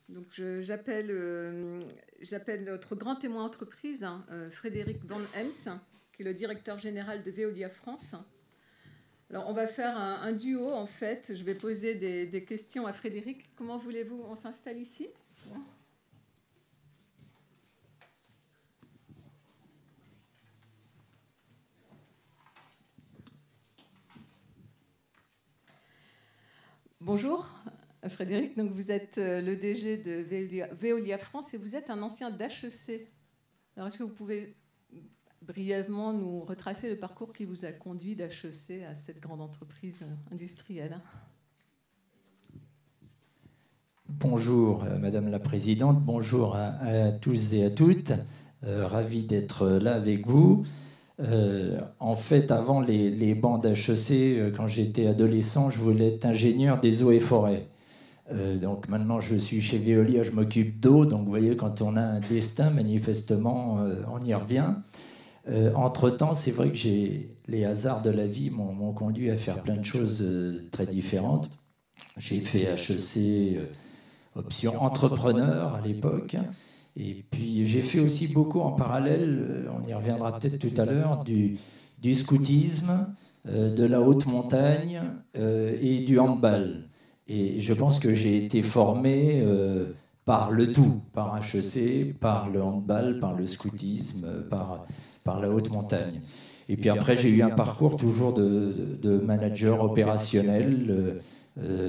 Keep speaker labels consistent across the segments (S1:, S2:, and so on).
S1: Donc j'appelle notre grand témoin entreprise, Frédéric Van Hens, qui est le directeur général de Veolia France. Alors on va faire un duo en fait. Je vais poser des questions à Frédéric. Comment voulez-vous on s'installe ici? Bonjour Frédéric, donc vous êtes le DG de Veolia France et vous êtes un ancien d'HEC. Alors est-ce que vous pouvez brièvement nous retracer le parcours qui vous a conduit d'HEC à cette grande entreprise industrielle?
S2: Bonjour Madame la Présidente, bonjour à tous et à toutes, ravi d'être là avec vous. En fait, avant les bancs d'HEC, quand j'étais adolescent, je voulais être ingénieur des eaux et forêts. Donc maintenant, je suis chez Veolia, je m'occupe d'eau. Donc vous voyez, quand on a un destin, manifestement, on y revient. Entre-temps, c'est vrai que les hasards de la vie m'ont conduit à faire plein de choses très différentes. J'ai fait HEC, option entrepreneur à l'époque. Et puis j'ai fait aussi beaucoup en parallèle, on y reviendra peut-être tout à l'heure, du scoutisme, de la haute montagne et du handball. Et je pense que j'ai été formé par le tout, par HEC, par le handball, par le scoutisme, par la haute montagne. Et puis après, j'ai eu un parcours toujours de manager opérationnel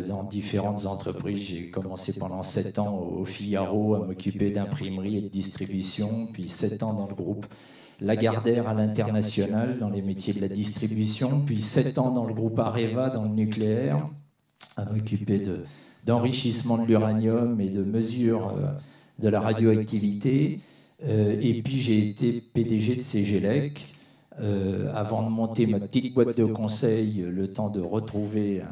S2: dans différentes entreprises. J'ai commencé pendant 7 ans au Figaro à m'occuper d'imprimerie et de distribution, puis 7 ans dans le groupe Lagardère à l'international dans les métiers de la distribution, puis 7 ans dans le groupe Areva dans le nucléaire, à m'occuper d'enrichissement de l'uranium et de mesure de la radioactivité. Et puis j'ai été PDG de Cegelec avant de monter ma petite boîte de conseil, le temps de retrouver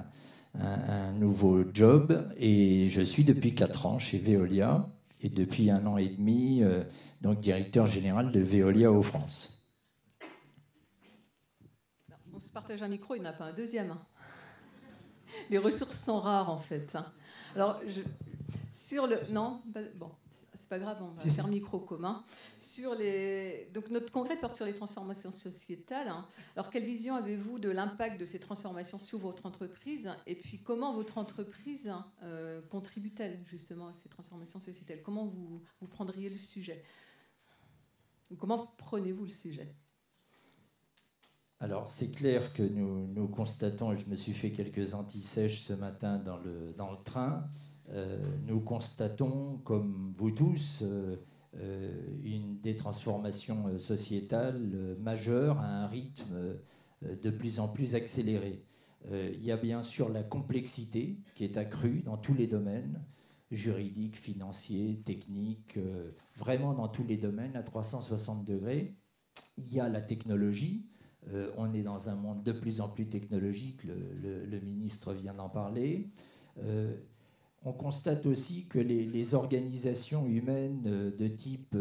S2: un nouveau job. Et je suis depuis 4 ans chez Veolia et depuis 1 an et demi donc directeur général de Veolia aux France.
S1: On se partage un micro, il n'y en a pas un deuxième. Les ressources sont rares en fait. Alors, sur le... Non, bon, c'est pas grave, on va faire micro commun. Donc, notre congrès porte sur les transformations sociétales. Alors, quelle vision avez-vous de l'impact de ces transformations sur votre entreprise? Et puis, comment votre entreprise contribue-t-elle justement à ces transformations sociétales? Comment vous prendriez le sujet? Comment prenez-vous le sujet?
S2: Alors, c'est clair que nous constatons, et je me suis fait quelques antisèches ce matin dans le train, nous constatons, comme vous tous, des transformations sociétales majeures à un rythme de plus en plus accéléré. Il y a bien sûr la complexité qui est accrue dans tous les domaines, juridiques, financiers, techniques, vraiment dans tous les domaines à 360 degrés. Il y a la technologie. On est dans un monde de plus en plus technologique, le ministre vient d'en parler. On constate aussi que les organisations humaines de type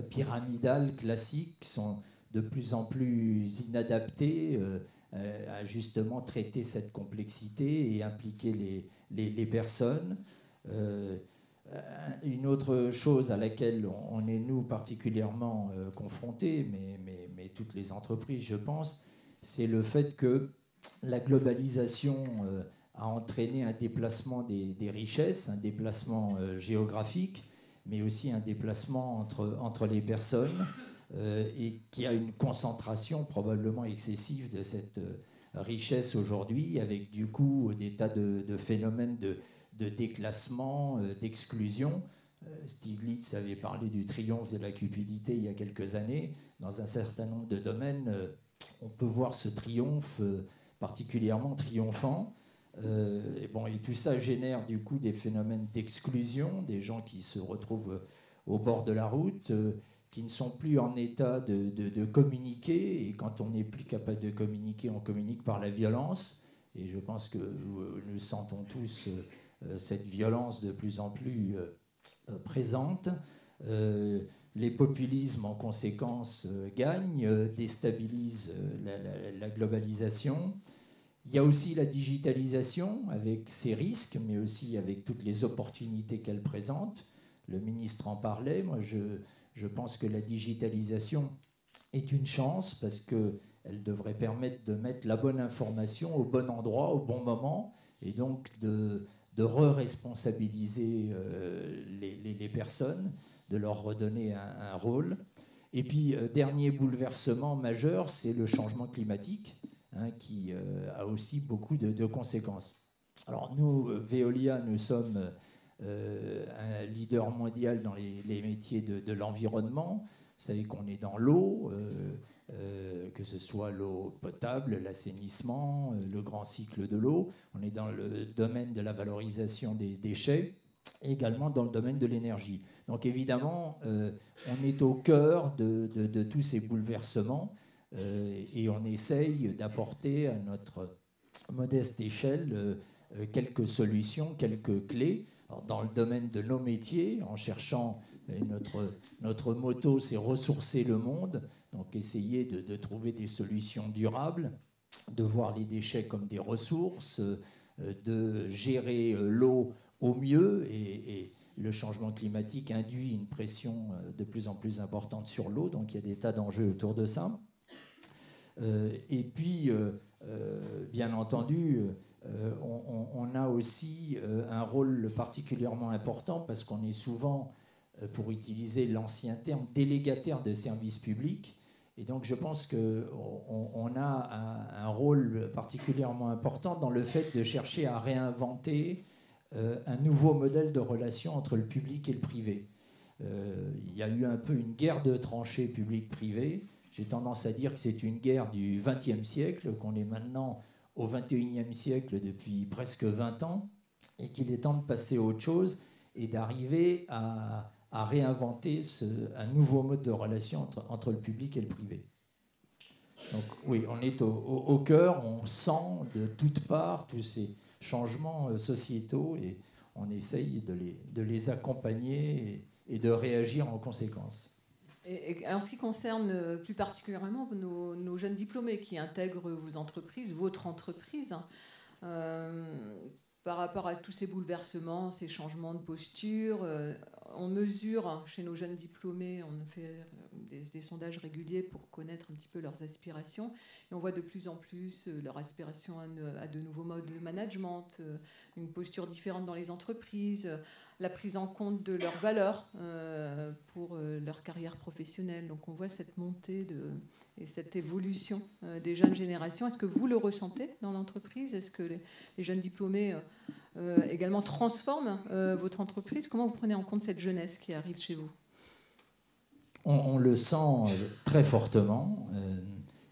S2: pyramidal classique sont de plus en plus inadaptées à justement traiter cette complexité et impliquer les personnes. Une autre chose à laquelle on est, nous, particulièrement confrontés, mais toutes les entreprises, je pense, c'est le fait que la globalisation a entraîné un déplacement des richesses, un déplacement géographique, mais aussi un déplacement entre les personnes, et qui a une concentration probablement excessive de cette richesse aujourd'hui, avec du coup des tas de phénomènes de déclassement, d'exclusion. Stiglitz avait parlé du triomphe de la cupidité il y a quelques années. Dans un certain nombre de domaines, on peut voir ce triomphe particulièrement triomphant. Et tout ça génère du coup des phénomènes d'exclusion, des gens qui se retrouvent au bord de la route, qui ne sont plus en état de communiquer. Et quand on n'est plus capable de communiquer, on communique par la violence. Et je pense que nous sentons tous cette violence de plus en plus présente. Les populismes, en conséquence, gagnent, déstabilisent la globalisation. Il y a aussi la digitalisation avec ses risques, mais aussi avec toutes les opportunités qu'elle présente. Le ministre en parlait. Moi, je pense que la digitalisation est une chance parce qu'elle devrait permettre de mettre la bonne information au bon endroit, au bon moment, et donc de re-responsabiliser les personnes, de leur redonner un rôle. Et puis, dernier bouleversement majeur, c'est le changement climatique, qui a aussi beaucoup de conséquences. Alors nous, Veolia, nous sommes un leader mondial dans les métiers de l'environnement. Vous savez qu'on est dans l'eau, que ce soit l'eau potable, l'assainissement, le grand cycle de l'eau. On est dans le domaine de la valorisation des déchets, et également dans le domaine de l'énergie. Donc évidemment, on est au cœur de tous ces bouleversements et on essaye d'apporter à notre modeste échelle quelques solutions, quelques clés. Alors, dans le domaine de nos métiers, en cherchant, notre motto, c'est ressourcer le monde, donc essayer de trouver des solutions durables, de voir les déchets comme des ressources, de gérer l'eau au mieux, et le changement climatique induit une pression de plus en plus importante sur l'eau, donc il y a des tas d'enjeux autour de ça. Et puis, bien entendu, on a aussi un rôle particulièrement important parce qu'on est souvent, pour utiliser l'ancien terme, délégataire de services publics. Et donc je pense qu'on a un rôle particulièrement important dans le fait de chercher à réinventer un nouveau modèle de relation entre le public et le privé. Il y a eu un peu une guerre de tranchées public-privé. J'ai tendance à dire que c'est une guerre du XXe siècle, qu'on est maintenant au XXIe siècle depuis presque 20 ans, et qu'il est temps de passer à autre chose et d'arriver à réinventer un nouveau mode de relation entre le public et le privé. Donc oui, on est au cœur, on sent de toutes parts tous ces changements sociétaux et on essaye de les accompagner et de réagir en conséquence.
S1: Et en ce qui concerne plus particulièrement nos jeunes diplômés qui intègrent vos entreprises, votre entreprise, par rapport à tous ces bouleversements, ces changements de posture, on mesure chez nos jeunes diplômés, on fait des sondages réguliers pour connaître un petit peu leurs aspirations, et on voit de plus en plus leur aspiration à de nouveaux modes de management, une posture différente dans les entreprises, la prise en compte de leurs valeurs pour leur carrière professionnelle. Donc on voit cette montée et cette évolution des jeunes générations. Est-ce que vous le ressentez dans l'entreprise? Est-ce que les jeunes diplômés également transforment votre entreprise? Comment vous prenez en compte cette jeunesse qui arrive chez vous?
S2: On le sent très fortement.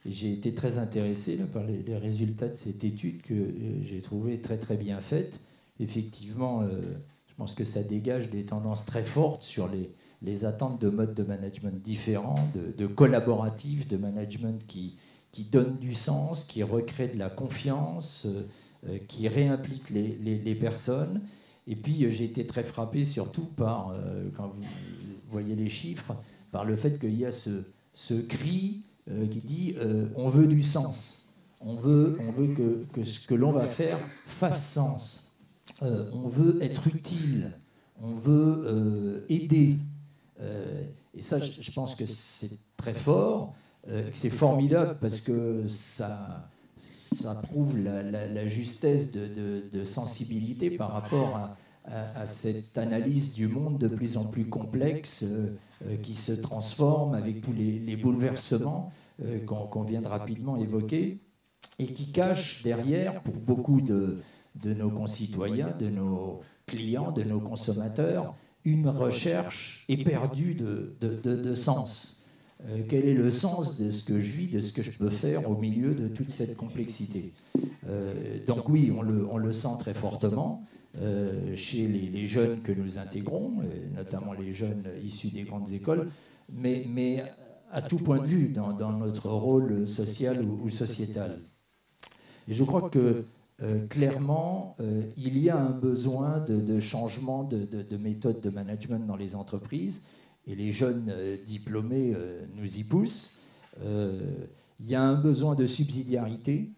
S2: J'ai été très intéressé par les résultats de cette étude que j'ai trouvée très très bien faite. Effectivement, je pense que ça dégage des tendances très fortes sur les attentes de modes de management différents, de collaboratifs, de management qui donnent du sens, qui recréent de la confiance, qui réimpliquent les personnes. Et puis j'ai été très frappé surtout par, quand vous voyez les chiffres, par le fait qu'il y a ce cri qui dit on veut du sens, on veut que ce que l'on va faire fasse sens. On veut être utile, on veut aider. Et ça, je pense que c'est très fort, que c'est formidable parce que ça prouve la justesse de sensibilité par rapport à cette analyse du monde de plus en plus complexe qui se transforme avec tous les bouleversements qu'on vient de rapidement évoquer et qui cache derrière, pour beaucoup de nos concitoyens, de nos clients, de nos consommateurs, une recherche éperdue de sens. Quel est le sens de ce que je vis, de ce que je peux faire au milieu de toute cette complexité? Donc oui, on le sent très fortement chez les jeunes que nous intégrons, notamment les jeunes issus des grandes écoles, mais à tout point de vue dans notre rôle social ou sociétal. Et je crois que clairement, il y a un besoin de changement de méthode de management dans les entreprises, et les jeunes diplômés nous y poussent. Il y a un besoin de subsidiarité.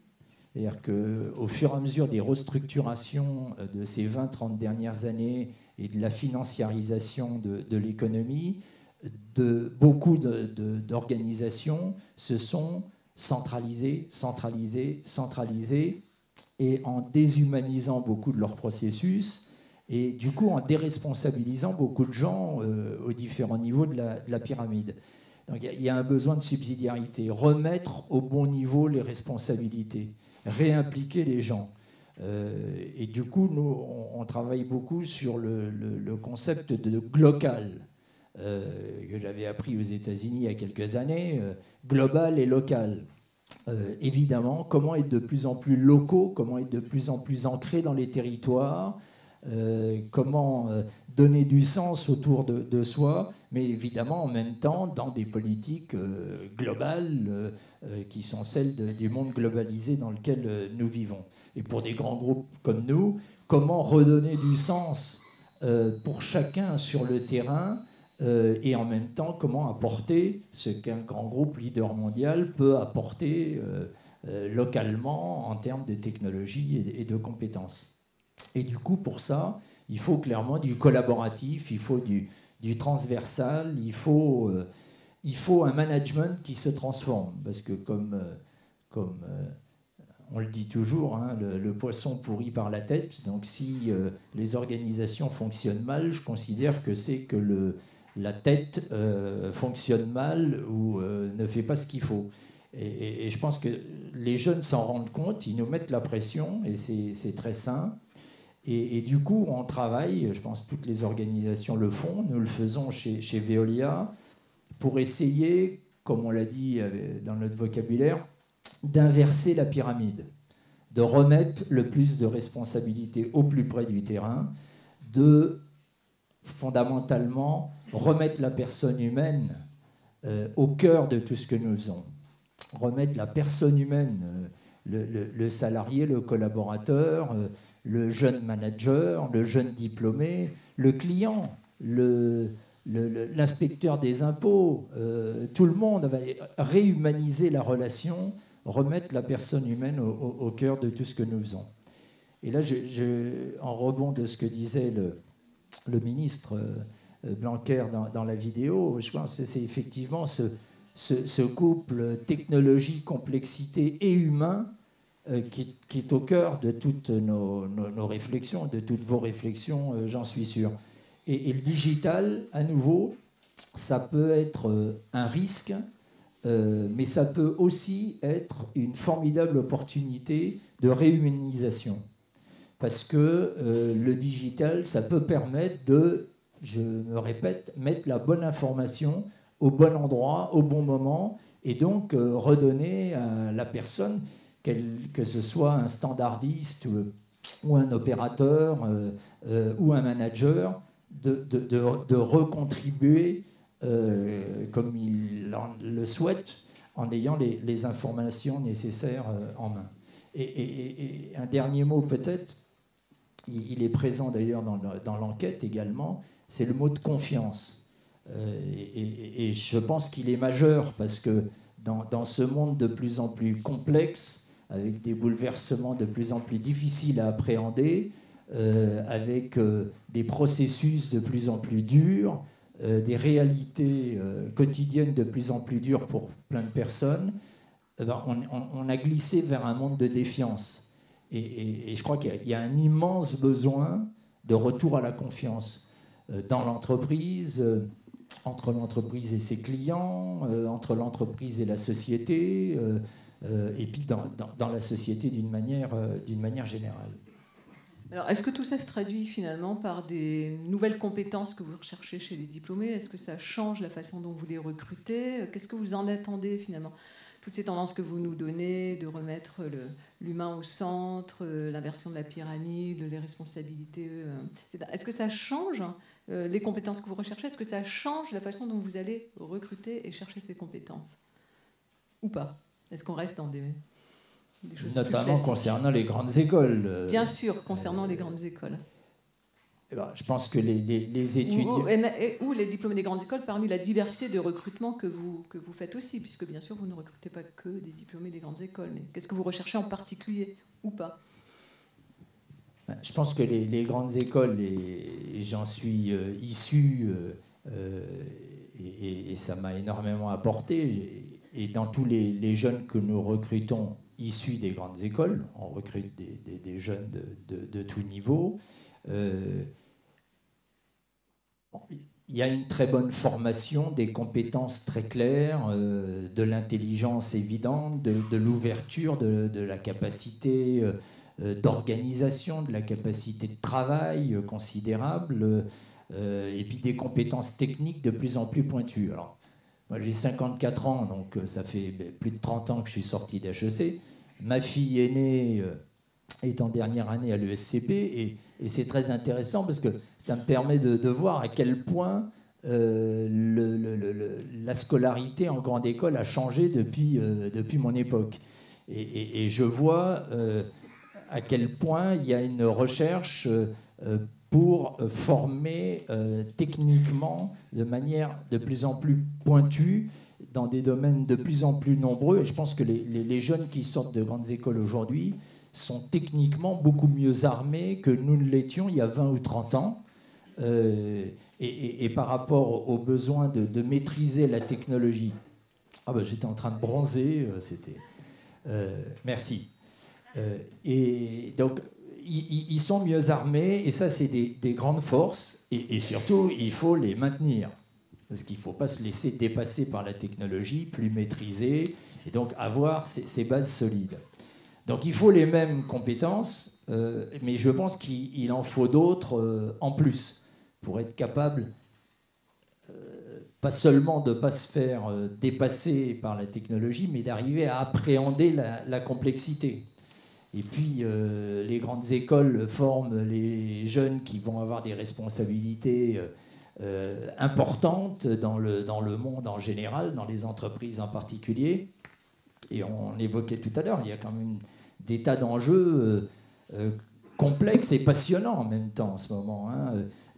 S2: C'est-à-dire qu'au fur et à mesure des restructurations de ces 20-30 dernières années et de la financiarisation de l'économie, beaucoup d'organisations se sont centralisées, et en déshumanisant beaucoup de leurs processus, et du coup en déresponsabilisant beaucoup de gens aux différents niveaux de la pyramide. Donc il y a un besoin de subsidiarité, remettre au bon niveau les responsabilités, réimpliquer les gens. Et du coup, nous, on travaille beaucoup sur le concept de local, que j'avais appris aux États-Unis il y a quelques années, global et local. Évidemment, comment être de plus en plus locaux, comment être de plus en plus ancrés dans les territoires, comment donner du sens autour de soi, mais évidemment en même temps dans des politiques globales qui sont celles du monde globalisé dans lequel nous vivons. Et pour des grands groupes comme nous, comment redonner du sens pour chacun sur le terrain, et en même temps comment apporter ce qu'un grand groupe leader mondial peut apporter localement en termes de technologie et de compétences. Et du coup, pour ça, il faut clairement du collaboratif, il faut du transversal, il faut un management qui se transforme. Parce que comme on le dit toujours, hein, le poisson pourrit par la tête. Donc si les organisations fonctionnent mal, je considère que c'est que la tête fonctionne mal ou ne fait pas ce qu'il faut. Et je pense que les jeunes s'en rendent compte, ils nous mettent la pression, et c'est très sain. Et du coup, on travaille, je pense que toutes les organisations le font, nous le faisons chez Veolia, pour essayer, comme on l'a dit dans notre vocabulaire, d'inverser la pyramide, de remettre le plus de responsabilités au plus près du terrain, de fondamentalement remettre la personne humaine au cœur de tout ce que nous faisons. Remettre la personne humaine, le salarié, le collaborateur, le jeune manager, le jeune diplômé, le client, l'inspecteur des impôts, tout le monde va réhumaniser la relation, remettre la personne humaine au cœur de tout ce que nous faisons. Et là, en rebond de ce que disait le ministre Blanquer dans la vidéo, je pense que c'est effectivement ce couple technologie, complexité et humain qui est au cœur de toutes nos réflexions, de toutes vos réflexions, j'en suis sûr. Et le digital, à nouveau, ça peut être un risque, mais ça peut aussi être une formidable opportunité de réhumanisation. Parce que le digital, ça peut permettre de, je me répète, mettre la bonne information au bon endroit, au bon moment, et donc redonner à la personne, que ce soit un standardiste ou un opérateur ou un manager, de recontribuer comme il le souhaite, en ayant les informations nécessaires en main. Et un dernier mot peut-être, il est présent d'ailleurs dans l'enquête également, c'est le mot de confiance. Et je pense qu'il est majeur parce que dans ce monde de plus en plus complexe, avec des bouleversements de plus en plus difficiles à appréhender, avec des processus de plus en plus durs, des réalités quotidiennes de plus en plus dures pour plein de personnes, on a glissé vers un monde de défiance. Et je crois qu'il y a un immense besoin de retour à la confiance dans l'entreprise, entre l'entreprise et ses clients, entre l'entreprise et la société, et puis dans la société d'une manière générale.
S1: Alors, est-ce que tout ça se traduit finalement par des nouvelles compétences que vous recherchez chez les diplômés? Est-ce que ça change la façon dont vous les recrutez? Qu'est-ce que vous en attendez finalement? Toutes ces tendances que vous nous donnez, de remettre l'humain au centre, l'inversion de la pyramide, les responsabilités, etc. Est-ce que ça change les compétences que vous recherchez? Est-ce que ça change la façon dont vous allez recruter et chercher ces compétences? Ou pas? Est-ce qu'on reste dans des choses
S2: notamment concernant les grandes écoles.
S1: Bien sûr, concernant les grandes écoles.
S2: Je pense que les étudiants...
S1: Ou les diplômés des grandes écoles parmi la diversité de recrutement que vous faites aussi, puisque bien sûr vous ne recrutez pas que des diplômés des grandes écoles. Mais qu'est-ce que vous recherchez en particulier ou pas?
S2: Je pense que les grandes écoles, et j'en suis issu, et ça m'a énormément apporté, et dans tous les jeunes que nous recrutons issus des grandes écoles, on recrute des jeunes de tout niveau, il y a une très bonne formation, des compétences très claires, de l'intelligence évidente, de l'ouverture, de la capacité d'organisation, de la capacité de travail considérable, et puis des compétences techniques de plus en plus pointues. Alors, moi j'ai 54 ans, donc ça fait plus de 30 ans que je suis sorti d'HEC. Ma fille aînée est en dernière année à l'ESCP, et c'est très intéressant parce que ça me permet de voir à quel point la scolarité en grande école a changé depuis mon époque. Et je vois à quel point il y a une recherche pour former techniquement de manière de plus en plus pointue dans des domaines de plus en plus nombreux. Et je pense que les jeunes qui sortent de grandes écoles aujourd'hui sont techniquement beaucoup mieux armés que nous ne l'étions il y a 20 ou 30 ans. Et par rapport au besoin de maîtriser la technologie. J'étais en train de bronzer, c'était... merci. Et donc, ils sont mieux armés, et ça, c'est des grandes forces, et surtout, il faut les maintenir. Parce qu'il ne faut pas se laisser dépasser par la technologie, plus maîtriser, et donc avoir ces bases solides. Donc il faut les mêmes compétences, mais je pense qu'il en faut d'autres en plus, pour être capable, pas seulement de ne pas se faire dépasser par la technologie, mais d'arriver à appréhender la complexité. Et puis, les grandes écoles forment les jeunes qui vont avoir des responsabilités importantes dans le monde en général, dans les entreprises en particulier. Et on évoquait tout à l'heure, il y a quand même des tas d'enjeux complexes et passionnants en même temps en ce moment.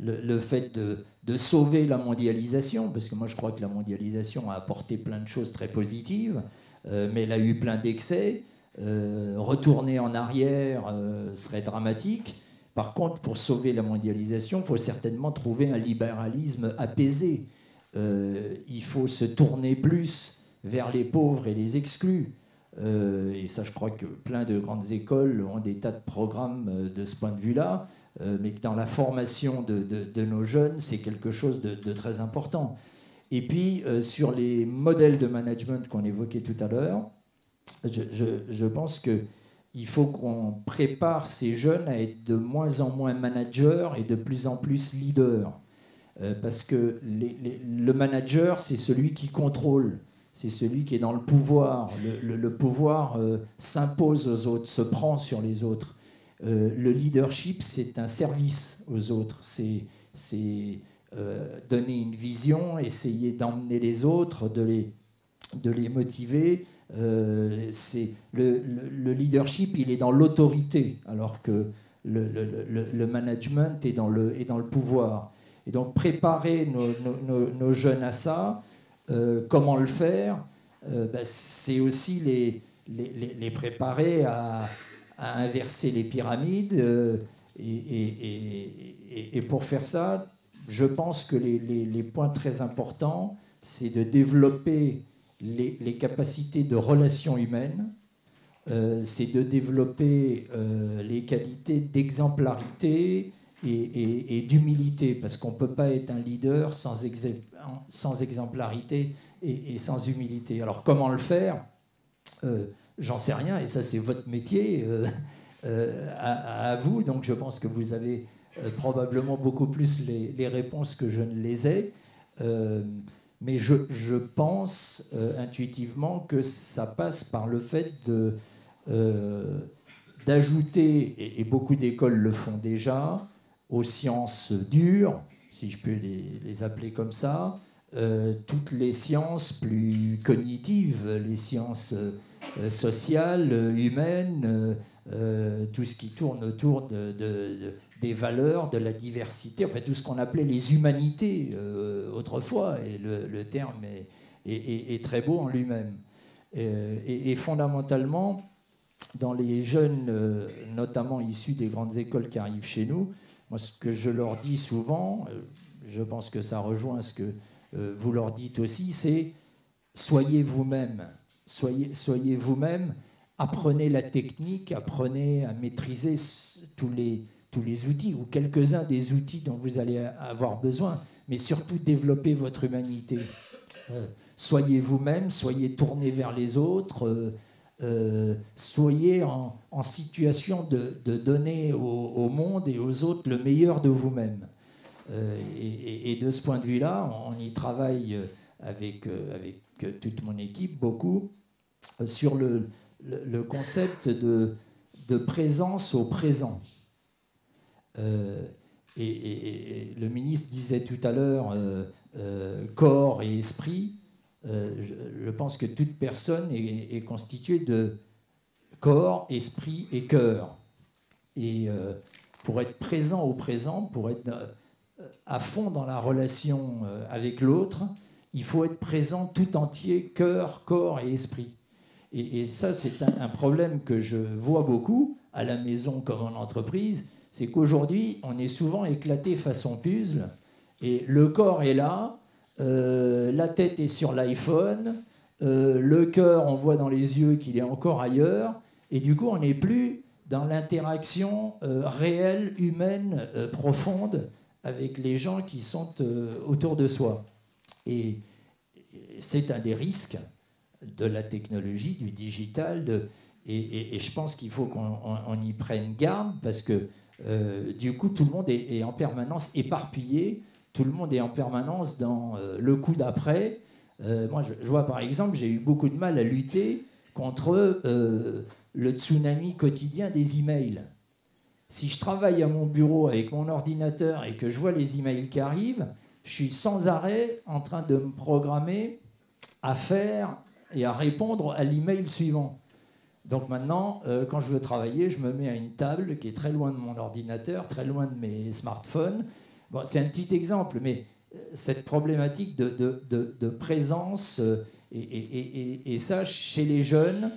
S2: Le fait de sauver la mondialisation, parce que moi je crois que la mondialisation a apporté plein de choses très positives, mais elle a eu plein d'excès. Retourner en arrière serait dramatique. Par contre, pour sauver la mondialisation, il faut certainement trouver un libéralisme apaisé. Il faut se tourner plus vers les pauvres et les exclus. Et ça, je crois que plein de grandes écoles ont des tas de programmes de ce point de vue-là, mais que dans la formation de nos jeunes, c'est quelque chose de très important. Et puis, sur les modèles de management qu'on évoquait tout à l'heure, je pense qu'il faut qu'on prépare ces jeunes à être de moins en moins managers et de plus en plus leaders. Parce que le manager, c'est celui qui contrôle, c'est celui qui est dans le pouvoir. Le pouvoir s'impose aux autres, se prend sur les autres. Le leadership, c'est un service aux autres. C'est donner une vision, essayer d'emmener les autres, de les motiver. Le leadership, il est dans l'autorité, alors que le management est dans le pouvoir. Et donc préparer nos jeunes à ça, comment le faire, c'est aussi les préparer à inverser les pyramides. Et pour faire ça, je pense que les points très importants, c'est de développer les capacités de relations humaines, c'est de développer les qualités d'exemplarité et d'humilité, parce qu'on ne peut pas être un leader sans exemplarité et sans humilité. Alors comment le faire ? J'en sais rien, et ça c'est votre métier à vous, donc je pense que vous avez probablement beaucoup plus les réponses que je ne les ai. Mais je pense intuitivement que ça passe par le fait d'ajouter, et beaucoup d'écoles le font déjà, aux sciences dures, si je peux les appeler comme ça, toutes les sciences plus cognitives, les sciences sociales, humaines, tout ce qui tourne autour des valeurs, de la diversité, enfin tout ce qu'on appelait les humanités autrefois, et le terme est très beau en lui-même. Et fondamentalement, dans les jeunes, notamment issus des grandes écoles qui arrivent chez nous, moi ce que je leur dis souvent, je pense que ça rejoint ce que vous leur dites aussi, c'est soyez vous-même, soyez vous-même, apprenez la technique, apprenez à maîtriser tous les outils, ou quelques-uns des outils dont vous allez avoir besoin, mais surtout développez votre humanité. Soyez vous-même, soyez tourné vers les autres, soyez en situation de donner au monde et aux autres le meilleur de vous-même. Et de ce point de vue-là, on y travaille avec toute mon équipe beaucoup sur le concept de présence au présent. Et le ministre disait tout à l'heure corps et esprit. Je pense que toute personne est constituée de corps, esprit et cœur. Et pour être présent au présent, pour être à fond dans la relation avec l'autre, il faut être présent tout entier, cœur, corps et esprit. Et ça, c'est un problème que je vois beaucoup, à la maison comme en entreprise, c'est qu'aujourd'hui, on est souvent éclaté façon puzzle, et le corps est là, la tête est sur l'iPhone, le cœur, on voit dans les yeux qu'il est encore ailleurs, et du coup, on n'est plus dans l'interaction réelle, humaine, profonde, avec les gens qui sont autour de soi. Et c'est un des risques de la technologie, du digital, et je pense qu'il faut qu'on y prenne garde, parce que du coup, tout le monde est en permanence éparpillé, tout le monde est en permanence dans le coup d'après. Moi, je vois par exemple, j'ai eu beaucoup de mal à lutter contre le tsunami quotidien des emails. Si je travaille à mon bureau avec mon ordinateur et que je vois les emails qui arrivent, je suis sans arrêt en train de me programmer à faire et à répondre à l'email suivant. Donc maintenant, quand je veux travailler, je me mets à une table qui est très loin de mon ordinateur, très loin de mes smartphones. Bon, c'est un petit exemple, mais cette problématique de présence, et ça, chez les jeunes,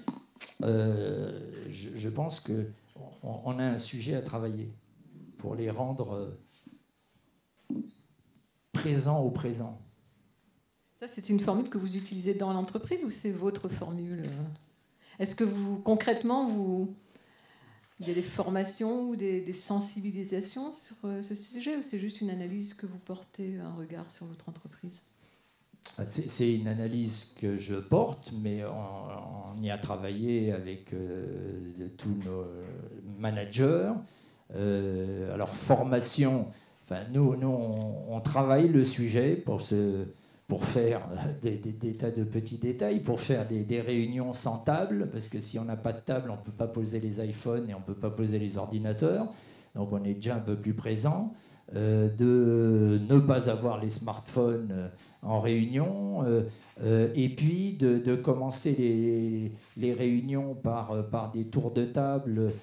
S2: je pense qu'on a un sujet à travailler pour les rendre présents au présent.
S1: Ça, c'est une formule que vous utilisez dans l'entreprise ou c'est votre formule ? Est-ce que concrètement, il y a des formations ou des sensibilisations sur ce sujet, ou c'est juste une analyse que vous portez, un regard sur votre entreprise ?
S2: C'est une analyse que je porte, mais on y a travaillé avec tous nos managers. Alors, formation, enfin, nous on travaille le sujet pour faire des tas de petits détails, pour faire des réunions sans table, parce que si on n'a pas de table, on ne peut pas poser les iPhones et on ne peut pas poser les ordinateurs. Donc on est déjà un peu plus présent. De ne pas avoir les smartphones en réunion, et puis de commencer les réunions par des tours de table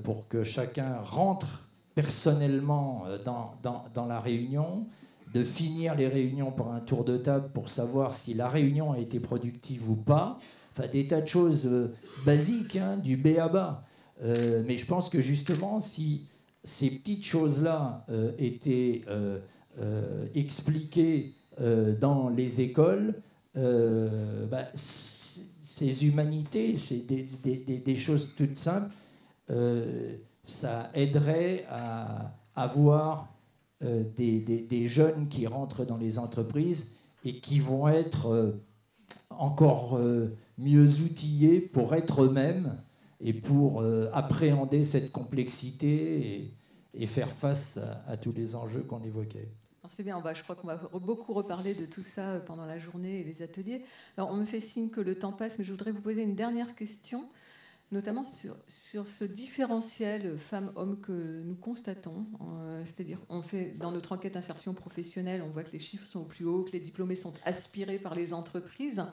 S2: pour que chacun rentre personnellement dans la réunion, de finir les réunions par un tour de table pour savoir si la réunion a été productive ou pas. Enfin, des tas de choses basiques, hein, du B à bas. Mais je pense que justement, si ces petites choses-là étaient expliquées dans les écoles, ces humanités, c'est des choses toutes simples, ça aiderait à avoir des jeunes qui rentrent dans les entreprises et qui vont être encore mieux outillés pour être eux-mêmes et pour appréhender cette complexité et faire face à tous les enjeux qu'on évoquait.
S1: C'est bien, je crois qu'on va beaucoup reparler de tout ça pendant la journée et les ateliers. Alors, on me fait signe que le temps passe, mais je voudrais vous poser une dernière question, notamment sur ce différentiel femmes-hommes que nous constatons. C'est-à-dire, on fait dans notre enquête insertion professionnelle, on voit que les chiffres sont au plus haut, que les diplômés sont aspirés par les entreprises.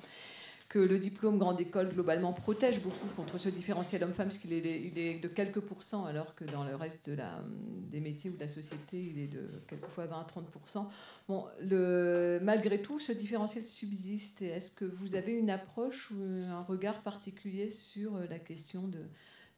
S1: que le diplôme grande école, globalement, protège beaucoup contre ce différentiel homme-femme, parce qu'il est de quelques pourcents, alors que dans le reste des métiers ou de la société, il est de quelquefois 20 à 30%. Bon, malgré tout, ce différentiel subsiste. Et est-ce que vous avez une approche ou un regard particulier sur la question de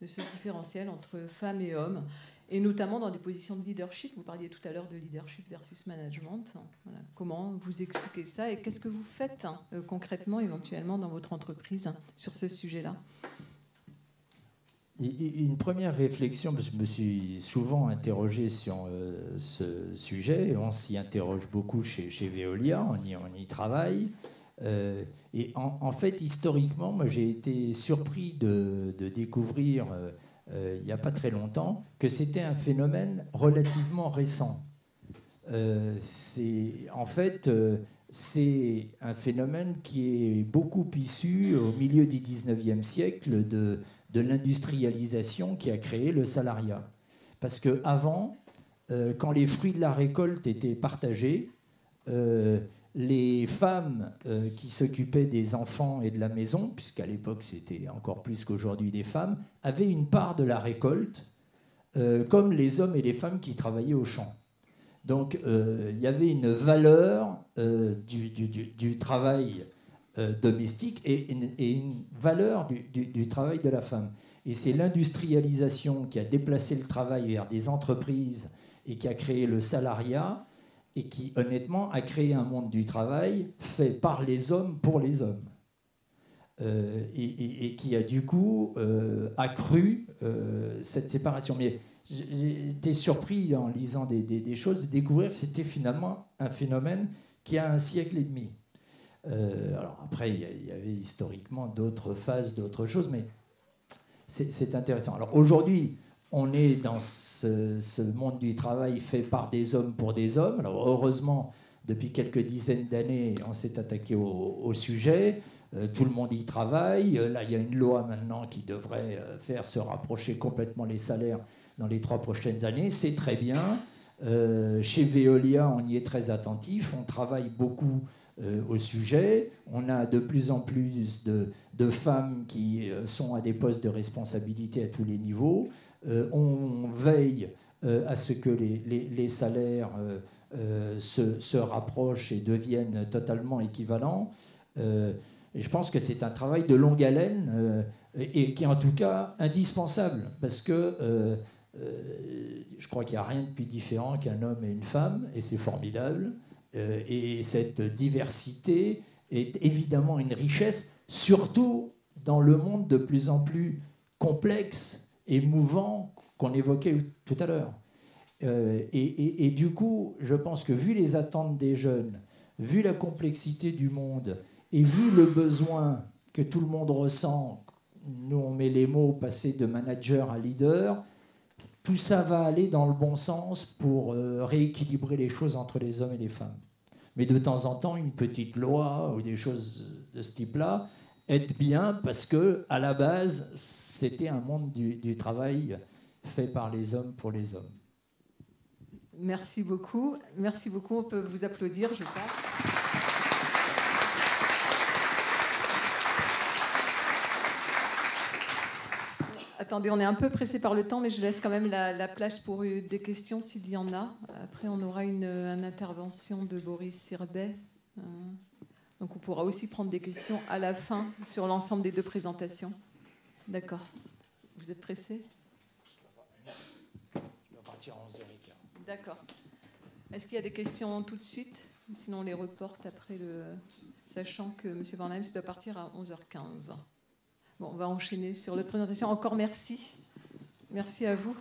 S1: ce différentiel entre femmes et hommes, et notamment dans des positions de leadership? Vous parliez tout à l'heure de leadership versus management. Voilà. Comment vous expliquez ça et qu'est-ce que vous faites concrètement, éventuellement, dans votre entreprise sur ce sujet-là?
S2: Une première réflexion, parce que je me suis souvent interrogé sur ce sujet, on s'y interroge beaucoup chez Veolia, on y travaille. Et en fait, historiquement, moi j'ai été surpris de découvrir il n'y a pas très longtemps que c'était un phénomène relativement récent. C'est un phénomène qui est beaucoup issu au milieu du 19e siècle de l'industrialisation qui a créé le salariat. Parce qu'avant, quand les fruits de la récolte étaient partagés, les femmes qui s'occupaient des enfants et de la maison, puisqu'à l'époque c'était encore plus qu'aujourd'hui des femmes, avaient une part de la récolte, comme les hommes et les femmes qui travaillaient au champ. Donc il y avait une valeur du travail domestique et une valeur du travail de la femme. Et c'est l'industrialisation qui a déplacé le travail vers des entreprises et qui a créé le salariat, et qui, honnêtement, a créé un monde du travail fait par les hommes pour les hommes. Et qui a, du coup, accru cette séparation. Mais j'ai été surpris, en lisant des choses, de découvrir que c'était finalement un phénomène qui a un siècle et demi. Alors après, il y avait historiquement d'autres phases, d'autres choses, mais c'est intéressant. Alors aujourd'hui, on est dans ce monde du travail fait par des hommes pour des hommes. Alors heureusement, depuis quelques dizaines d'années, on s'est attaqué au sujet. Tout le monde y travaille. Là, il y a une loi maintenant qui devrait faire se rapprocher complètement les salaires dans les 3 prochaines années. C'est très bien. Chez Veolia, on y est très attentif. On travaille beaucoup au sujet. On a de plus en plus de femmes qui sont à des postes de responsabilité à tous les niveaux. On veille à ce que les salaires se rapprochent et deviennent totalement équivalents. Et je pense que c'est un travail de longue haleine et qui est en tout cas indispensable, parce que je crois qu'il n'y a rien de plus différent qu'un homme et une femme, et c'est formidable. Et cette diversité est évidemment une richesse, surtout dans le monde de plus en plus complexe et mouvant qu'on évoquait tout à l'heure. Et du coup, je pense que vu les attentes des jeunes, vu la complexité du monde et vu le besoin que tout le monde ressent, nous on met les mots passer de manager à leader, tout ça va aller dans le bon sens pour rééquilibrer les choses entre les hommes et les femmes. Mais de temps en temps, une petite loi ou des choses de ce type-là aide bien, parce que à la base, c'était un monde du travail fait par les hommes pour les hommes.
S1: Merci beaucoup. Merci beaucoup. On peut vous applaudir, je pense. Attendez, on est un peu pressé par le temps, mais je laisse quand même la place pour des questions s'il y en a. Après, on aura une intervention de Boris Sirbet. Donc, on pourra aussi prendre des questions à la fin sur l'ensemble des 2 présentations. D'accord. Vous êtes pressé ?
S2: Je dois partir à 11h15.
S1: D'accord. Est-ce qu'il y a des questions tout de suite ? Sinon, on les reporte après, sachant que M. Van Heems doit partir à 11h15. Bon, on va enchaîner sur l'autre présentation. Encore merci. Merci à vous.